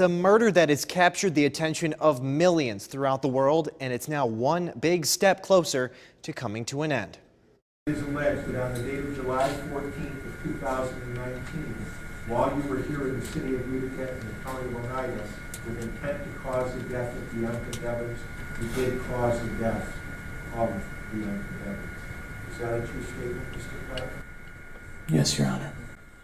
A murder that has captured the attention of millions throughout the world, and it's now one big step closer to coming to an end. It is alleged that on the date of July 14th of 2019, while you were here in the city of Utica in the county of Oneida, with intent to cause the death of Bianca Devins, you did cause the death of Bianca Devins. Is that a true statement, Mr. Clark? Yes, Your Honor.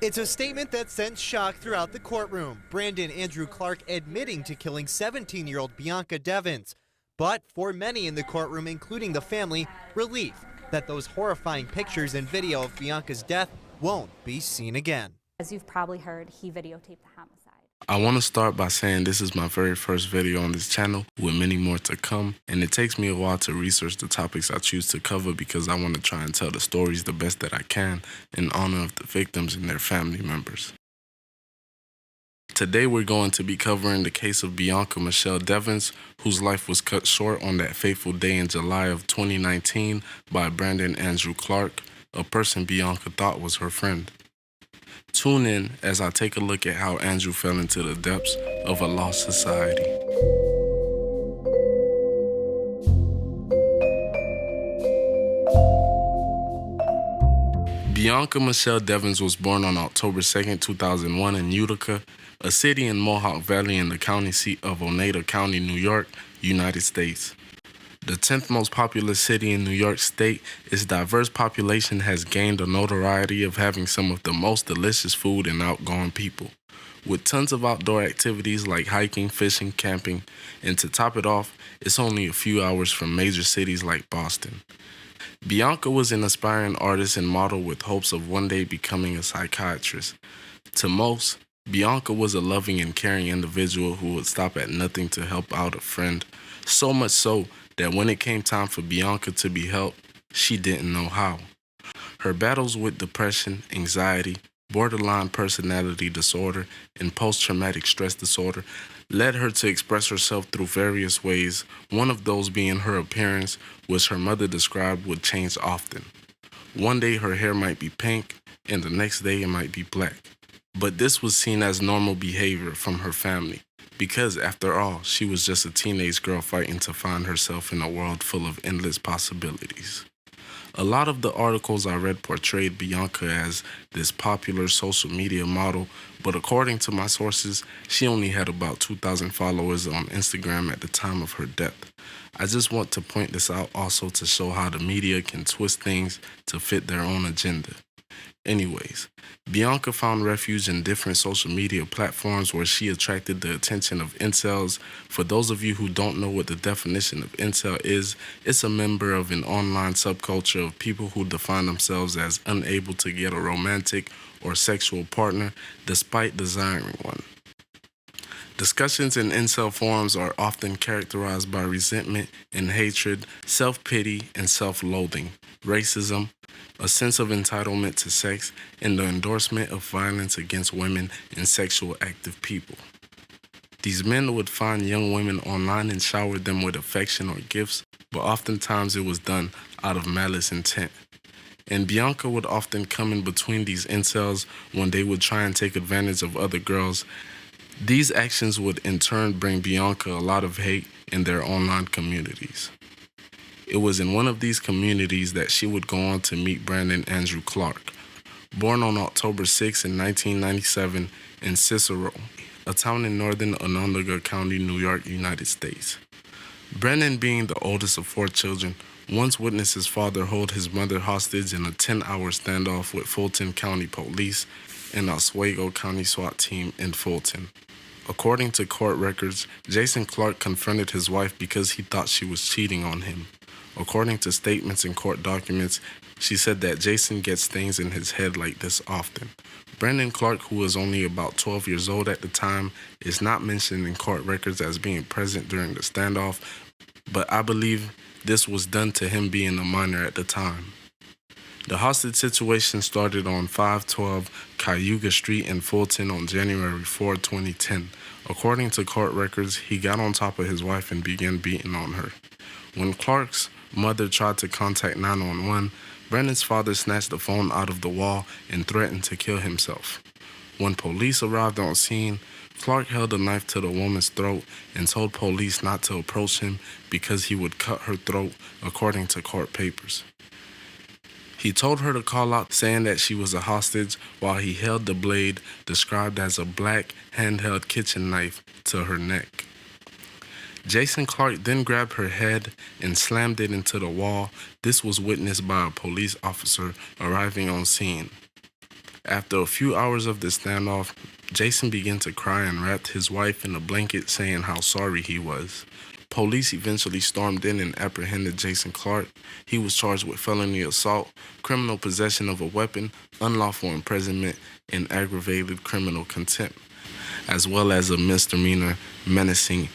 It's a statement that sent shock throughout the courtroom. Brandon Andrew Clark admitting to killing 17-year-old Bianca Devins. But for many in the courtroom, including the family, relief that those horrifying pictures and video of Bianca's death won't be seen again. As you've probably heard, he videotaped the homicide. I want to start by saying this is my very first video on this channel, with many more to come, and it takes me a while to research the topics I choose to cover because I want to try and tell the stories the best that I can in honor of the victims and their family members. Today we're going to be covering the case of Bianca Michelle Devins, whose life was cut short on that fateful day in July of 2019 by Brandon Andrew Clark, a person Bianca thought was her friend. Tune in as I take a look at how Andrew fell into the depths of a lost society. Bianca Michelle Devins was born on October 2, 2001 in Utica, a city in Mohawk Valley in the county seat of Oneida County, New York, United States. The 10th most populous city in New York State, its diverse population has gained a notoriety of having some of the most delicious food and outgoing people, with tons of outdoor activities like hiking, fishing, camping, and to top it off, it's only a few hours from major cities like Boston. Bianca was an aspiring artist and model with hopes of one day becoming a psychiatrist. To most, Bianca was a loving and caring individual who would stop at nothing to help out a friend, so much so that when it came time for Bianca to be helped, she didn't know how. Her battles with depression, anxiety, borderline personality disorder, and post-traumatic stress disorder led her to express herself through various ways, one of those being her appearance, which her mother described would change often. One day her hair might be pink, and the next day it might be black. But this was seen as normal behavior from her family, because after all, she was just a teenage girl fighting to find herself in a world full of endless possibilities. A lot of the articles I read portrayed Bianca as this popular social media model, but according to my sources, she only had about 2,000 followers on Instagram at the time of her death. I just want to point this out also to show how the media can twist things to fit their own agenda. Anyways, Bianca found refuge in different social media platforms where she attracted the attention of incels. For those of you who don't know what the definition of incel is, it's a member of an online subculture of people who define themselves as unable to get a romantic or sexual partner despite desiring one. Discussions in incel forums are often characterized by resentment and hatred, self-pity and self-loathing, racism, a sense of entitlement to sex, and the endorsement of violence against women and sexual active people. These men would find young women online and shower them with affection or gifts, but oftentimes it was done out of malice intent. And Bianca would often come in between these incels when they would try and take advantage of other girls. These actions would in turn bring Bianca a lot of hate in their online communities. It was in one of these communities that she would go on to meet Brandon Andrew Clark, born on October 6 in 1997 in Cicero, a town in northern Onondaga County, New York, United States. Brandon, being the oldest of 4 children, once witnessed his father hold his mother hostage in a 10-hour standoff with Fulton County Police and Oswego County SWAT team in Fulton. According to court records, Jason Clark confronted his wife because he thought she was cheating on him. According to statements in court documents, she said that Jason gets things in his head like this often. Brandon Clark, who was only about 12 years old at the time, is not mentioned in court records as being present during the standoff, but I believe this was done to him being a minor at the time. The hostage situation started on 512 Cayuga Street in Fulton on January 4, 2010. According to court records, he got on top of his wife and began beating on her. When Clark's mother tried to contact 911, Brandon's father snatched the phone out of the wall and threatened to kill himself. When police arrived on scene, Clark held a knife to the woman's throat and told police not to approach him because he would cut her throat, according to court papers. He told her to call out, saying that she was a hostage, while he held the blade, described as a black handheld kitchen knife, to her neck. Jason Clark then grabbed her head and slammed it into the wall. This was witnessed by a police officer arriving on scene. After a few hours of the standoff, Jason began to cry and wrapped his wife in a blanket, saying how sorry he was. Police eventually stormed in and apprehended Jason Clark. He was charged with felony assault, criminal possession of a weapon, unlawful imprisonment, and aggravated criminal contempt, as well as a misdemeanor menacing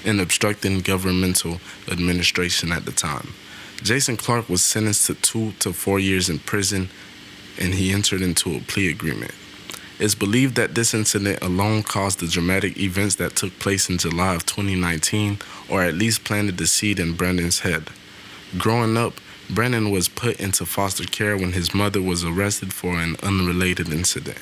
and obstructing governmental administration at the time. Jason Clark was sentenced to 2 to 4 years in prison, and he entered into a plea agreement. It's believed that this incident alone caused the dramatic events that took place in July of 2019, or at least planted the seed in Brandon's head. Growing up, Brandon was put into foster care when his mother was arrested for an unrelated incident.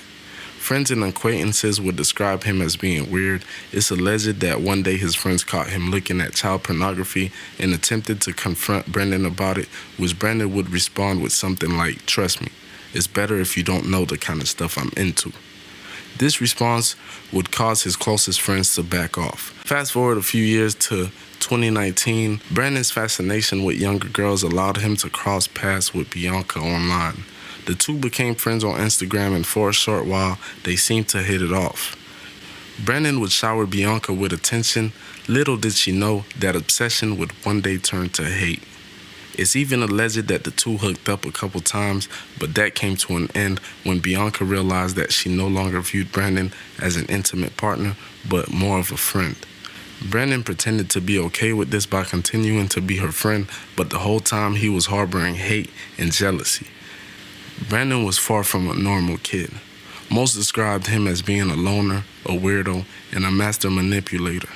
Friends and acquaintances would describe him as being weird. It's alleged that one day his friends caught him looking at child pornography and attempted to confront Brandon about it, which Brandon would respond with something like, "Trust me, it's better if you don't know the kind of stuff I'm into." This response would cause his closest friends to back off. Fast forward a few years to 2019, Brandon's fascination with younger girls allowed him to cross paths with Bianca online. The two became friends on Instagram, and for a short while, they seemed to hit it off. Brandon would shower Bianca with attention. Little did she know that obsession would one day turn to hate. It's even alleged that the two hooked up a couple times, but that came to an end when Bianca realized that she no longer viewed Brandon as an intimate partner, but more of a friend. Brandon pretended to be okay with this by continuing to be her friend, but the whole time he was harboring hate and jealousy. Brandon was far from a normal kid. Most described him as being a loner, a weirdo, and a master manipulator.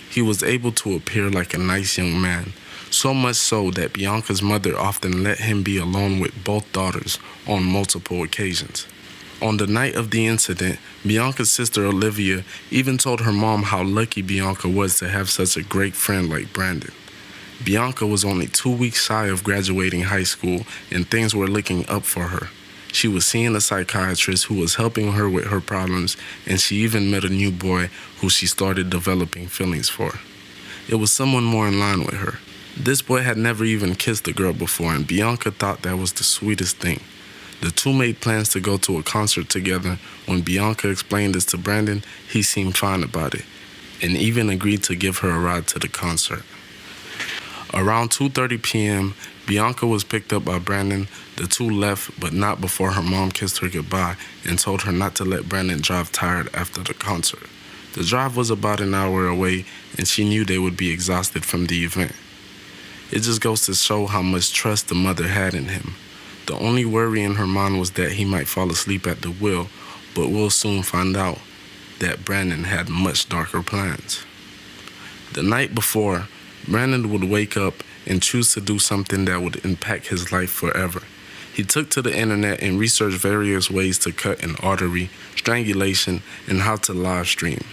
He was able to appear like a nice young man, so much so that Bianca's mother often let him be alone with both daughters on multiple occasions. On the night of the incident, Bianca's sister Olivia even told her mom how lucky Bianca was to have such a great friend like Brandon. Bianca was only 2 weeks shy of graduating high school, and things were looking up for her. She was seeing a psychiatrist who was helping her with her problems, and she even met a new boy who she started developing feelings for. It was someone more in line with her. This boy had never even kissed a girl before, and Bianca thought that was the sweetest thing. The two made plans to go to a concert together. When Bianca explained this to Brandon, he seemed fine about it, and even agreed to give her a ride to the concert. Around 2:30 p.m., Bianca was picked up by Brandon. The two left, but not before her mom kissed her goodbye and told her not to let Brandon drive tired after the concert. The drive was about an hour away, and she knew they would be exhausted from the event. It just goes to show how much trust the mother had in him. The only worry in her mind was that he might fall asleep at the wheel, but we'll soon find out that Brandon had much darker plans. The night before, Brandon would wake up and choose to do something that would impact his life forever. He took to the internet and researched various ways to cut an artery, strangulation, and how to live stream.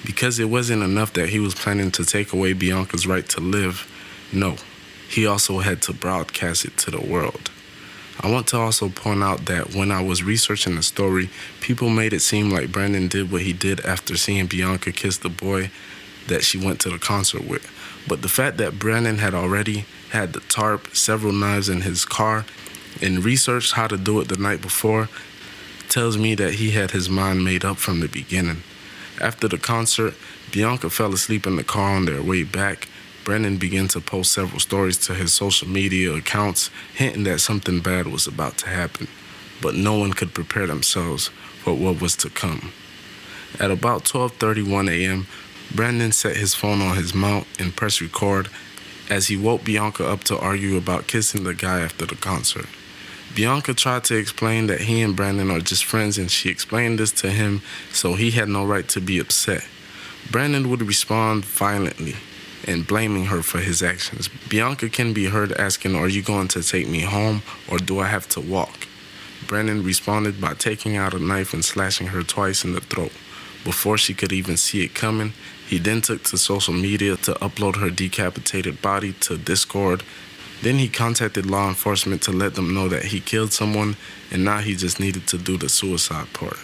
Because it wasn't enough that he was planning to take away Bianca's right to live, no, he also had to broadcast it to the world. I want to also point out that when I was researching the story, people made it seem like Brandon did what he did after seeing Bianca kiss the boy that she went to the concert with. But the fact that Brandon had already had the tarp, several knives in his car, and researched how to do it the night before tells me that he had his mind made up from the beginning. After the concert, Bianca fell asleep in the car on their way back. Brandon began to post several stories to his social media accounts, hinting that something bad was about to happen, but no one could prepare themselves for what was to come. At about 12:31 a.m., Brandon set his phone on his mount and pressed record as he woke Bianca up to argue about kissing the guy after the concert. Bianca tried to explain that he and Brandon are just friends, and she explained this to him, so he had no right to be upset. Brandon would respond violently and blaming her for his actions. Bianca can be heard asking, "Are you going to take me home, or do I have to walk?" Brandon responded by taking out a knife and slashing her twice in the throat. Before she could even see it coming, he then took to social media to upload her decapitated body to Discord. Then he contacted law enforcement to let them know that he killed someone and now he just needed to do the suicide part.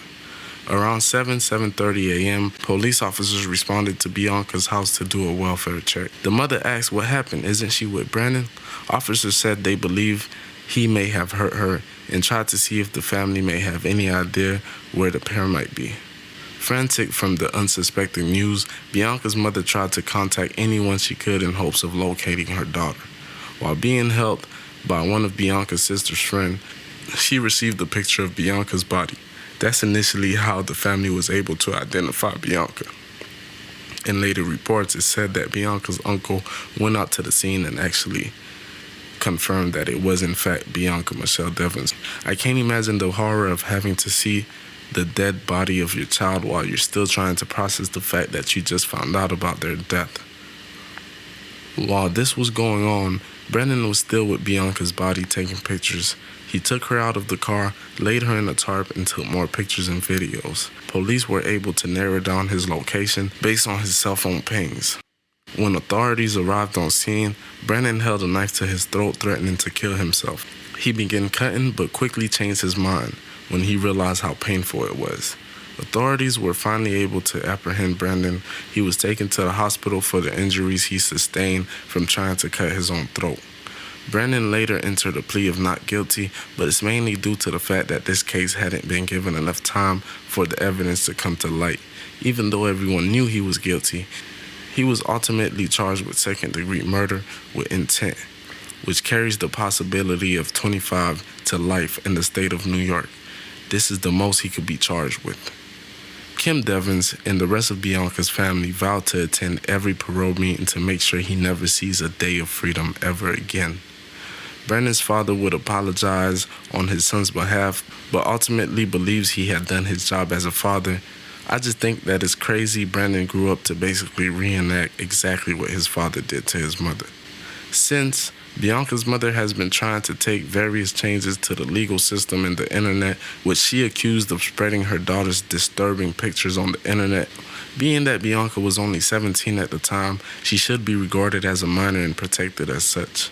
Around 7:30 a.m., police officers responded to Bianca's house to do a welfare check. The mother asked what happened, isn't she with Brandon? Officers said they believe he may have hurt her and tried to see if the family may have any idea where the pair might be. Frantic from the unsuspecting news, Bianca's mother tried to contact anyone she could in hopes of locating her daughter. While being helped by one of Bianca's sister's friends, she received a picture of Bianca's body. That's initially how the family was able to identify Bianca. In later reports, it said that Bianca's uncle went out to the scene and actually confirmed that it was in fact Bianca Michelle Devins. I can't imagine the horror of having to see the dead body of your child while you're still trying to process the fact that you just found out about their death. While this was going on, Brandon was still with Bianca's body taking pictures. He took her out of the car, laid her in a tarp, and took more pictures and videos. Police were able to narrow down his location based on his cell phone pings. When authorities arrived on scene, Brandon held a knife to his throat, threatening to kill himself. He began cutting, but quickly changed his mind when he realized how painful it was. Authorities were finally able to apprehend Brandon. He was taken to the hospital for the injuries he sustained from trying to cut his own throat. Brandon later entered a plea of not guilty, but it's mainly due to the fact that this case hadn't been given enough time for the evidence to come to light. Even though everyone knew he was guilty, he was ultimately charged with second-degree murder with intent, which carries the possibility of 25 to life in the state of New York. This is the most he could be charged with. Kim Devins and the rest of Bianca's family vowed to attend every parole meeting to make sure he never sees a day of freedom ever again. Brandon's father would apologize on his son's behalf, but ultimately believes he had done his job as a father. I just think that it's crazy Brandon grew up to basically reenact exactly what his father did to his mother. Since, Bianca's mother has been trying to take various changes to the legal system and the internet, which she accused of spreading her daughter's disturbing pictures on the internet. Being that Bianca was only 17 at the time, she should be regarded as a minor and protected as such.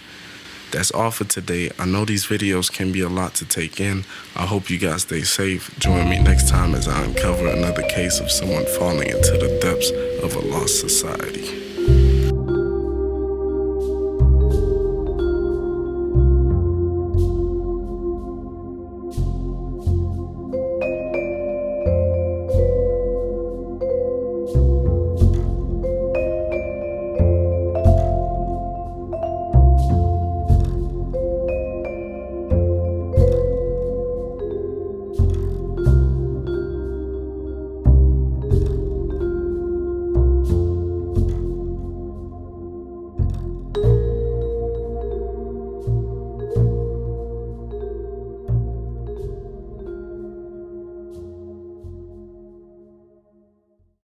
That's all for today. I know these videos can be a lot to take in. I hope you guys stay safe. Join me next time as I uncover another case of someone falling into the depths of a lost society.